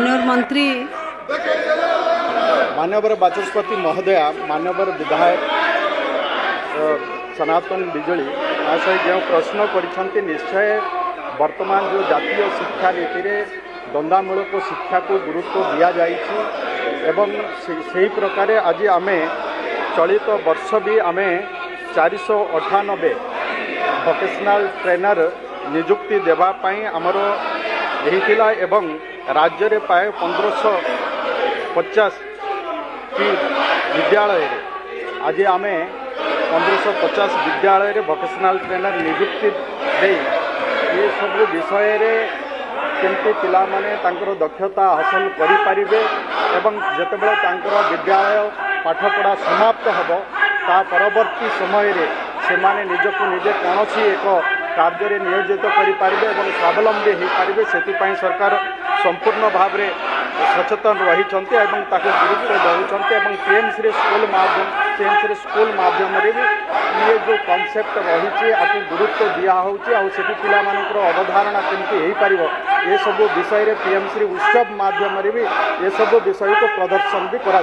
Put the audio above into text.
मंत्री मानवर बाचस्पति महोदया मानवर विधायक सनातन बिजली सहित जो प्रश्न कर निश्चय वर्तमान जो जातीय शिक्षा नीति में द्वंद्वामूलक शिक्षा को गुरुत्व दि जाती प्रकार आज आम चलित वर्ष भी आम 498 वोकेशनल ट्रेनर नियुक्ति देवाई आमर एवं राज्य में प्राय 1550 विद्यालय आज आम 1550 विद्यालय वोकेशनल ट्रेनर नियुक्ति दे ये सब विषय केमती पिला माने तांकर दक्षता हासिल करें एवं जितेबाला तांकर विद्यालय पाठपढ़ा समाप्त होब ता परवर्ती समय रे से माने निजक निजे कौन एक कार्य नियोजित करें और स्वावलंबी हो पारे से सरकार संपूर्ण भाव में सचेतन रही गुरुत्व दौरान पीएमसी पीएमसी स्कूल माध्यम भी ये जो कॉन्सेप्ट रही आपको गुरुत्व दिहूँ आठ पिला अवधारणा केमती हो पार ये सब विषय पीएमसी उत्सव माध्यम भी ये सब विषय को प्रदर्शन भी करा।